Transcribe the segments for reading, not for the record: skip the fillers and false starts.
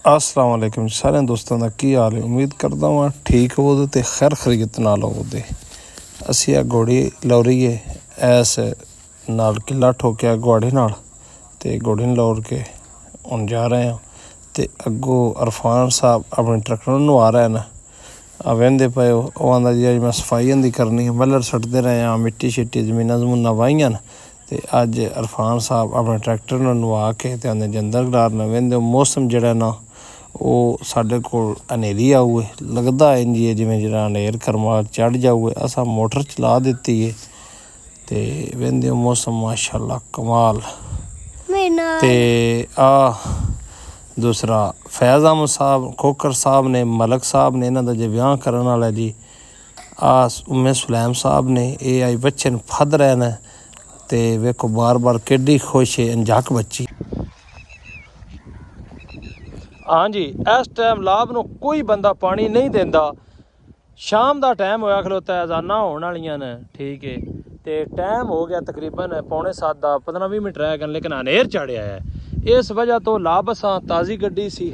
अस्सलाम वालेकुम सारे दोस्तों का की हाल है। उम्मीद करता हूँ ठीक हो तो खैर खरीत ना होवो। असी आ घोड़ी लौरी है ऐस नाल किला ठोकिया घोड़े नाल ते घोड़ी लौर के हुण जा रहे हैं ते अगों अरफान साहब अपने ट्रैक्टर नवा रहे हैं। वेंदे पे आंदा जी अज मैं सफाई होंदी करनी है मलर सटते रहे हैं मिट्टी शिट्टी जमीना जमूना वाहियां ते अज अरफान साहब अपने ट्रैक्टर नवा के ते आंदे जंदर गरारन वेंदे मौसम जिहड़ा ना ਉਹ ਸਾਡੇ ਕੋਲ ਹਨੇਰੀ ਆਊਏ ਲੱਗਦਾ ਇੰਜ ਹੀ ਜਿਵੇਂ ਜਿਹੜਾ ਹਨੇਰ ਕਰਮਾਲ ਚੜ੍ਹ ਜਾਊਏ। ਅਸਾਂ ਮੋਟਰ ਚਲਾ ਦਿੱਤੀ ਏ ਤੇ ਵਹਿੰਦੇ ਮੌਸਮ ਮਾਸ਼ਾਅੱਲਾ ਕਮਾਲ। ਤੇ ਆ ਦੂਸਰਾ ਫੈਜ਼ ਅਹਿਮਦ ਸਾਹਿਬ ਖੋਖਰ ਸਾਹਿਬ ਨੇ ਮਲਕ ਸਾਹਿਬ ਨੇ ਇਹਨਾਂ ਦਾ ਜੇ ਵਿਆਹ ਕਰਨ ਵਾਲਾ ਜੀ। ਆ ਉਮੇ ਸੁਲੈਮ ਸਾਹਿਬ ਨੇ ਇਹ ਆਈ ਬੱਚੇ ਨੂੰ ਫੱਦ ਰਹੇ ਨੇ ਤੇ ਵੇਖੋ ਬਾਰ ਬਾਰ ਕਿੱਡੀ ਖੁਸ਼ ਹੈ ਅੰਜਕ ਬੱਚੀ। हाँ जी इस टाइम लाभ ਨੂੰ ਕੋਈ ਬੰਦਾ ਪਾਣੀ ਨਹੀਂ ਦਿੰਦਾ। शाम ਦਾ ਟਾਈਮ ਹੋਇਆ ਖਲੋਤਾ ਅਜ਼ਾਨਾਂ ਹੋਣ ਵਾਲੀਆਂ ਨੇ ਠੀਕ ਹੈ ਤੇ ਟਾਈਮ ਹੋ ਗਿਆ ਤਕਰੀਬਨ 6:45 ਦਾ 15-20 ਮਿੰਟ ਰਹਿ ਗਏ ਲੇਕਿਨ ਹਨੇਰ ਚੜਿਆ ਹੈ। ਇਸ ਵਜ੍ਹਾ ਤੋਂ ਲਾਭ ਅਸਾਂ ਤਾਜ਼ੀ ਗੱਡੀ ਸੀ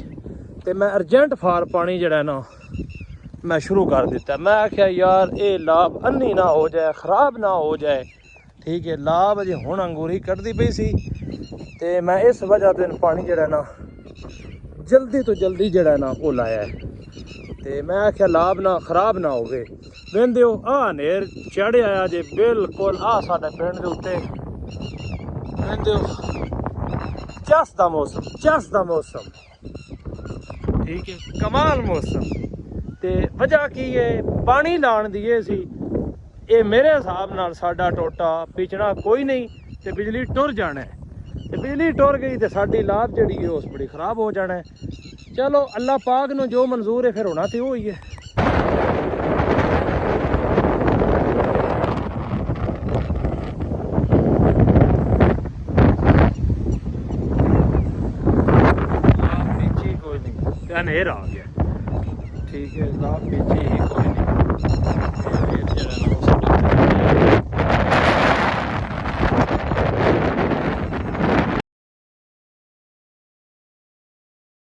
ਤੇ ਮੈਂ ਅਰਜੈਂਟ ਫਾਰ ਪਾਣੀ ਜਿਹੜਾ ਨਾ ਮੈਂ ਸ਼ੁਰੂ ਕਰ ਦਿੱਤਾ। ਮੈਂ ਆਖਿਆ ਯਾਰ ਇਹ ਲਾਭ ਅੰਨੀ ਨਾ ਹੋ ਜਾਏ ਖਰਾਬ ਨਾ ਹੋ ਜਾਏ ਠੀਕ ਹੈ। ਲਾਭ ਅਜੇ ਹੁਣ ਅੰਗੂਰੀ ਕੱਢਦੀ ਪਈ ਸੀ ਤੇ ਮੈਂ ਇਸ ਵਜ੍ਹਾ ਤੋਂ ਪਾਣੀ ਜਿਹੜਾ ਨਾ जल्दी तो जल्दी जड़ा ना वो लाया है तो मैं आख्या लाभ ना खराब ना हो गए। वेंदे हो आ हनेर चढ़ आया जे बिल्कुल आ साडे पिंड दे उत्ते वेंदे हो चस दा मौसम ठीक है कमाल मौसम। ते वजह की है पानी लाण दी ये सी ये मेरे हिसाब नाल साडा टोटा पिछड़ा कोई नहीं ते बिजली टुर जाना है ਤੇ ਬਿਜਲੀ ਟੁਰ ਗਈ ਤੇ ਸਾਡੀ ਲਾਭ ਜਿਹੜੀ ਹੈ ਉਸ ਬੜੀ ਖਰਾਬ ਹੋ ਜਾਣਾ ਹੈ। ਚਲੋ ਅੱਲਾ ਪਾਕ ਨੂੰ ਜੋ ਮਨਜ਼ੂਰ ਹੈ ਫਿਰ ਹੋਣਾ ਤੇ ਉਹ ਹੀ ਹੈ। ਪੀਛੇ ਕੋਈ ਨਹੀਂ ਤੇ ਹਨੇਰ ਆ ਗਿਆ ਠੀਕ ਹੈ ਲਾਭ ਪੀਛੇ ਹੀ ਕੋਈ ਨਹੀਂ ਜਿਹੜਾ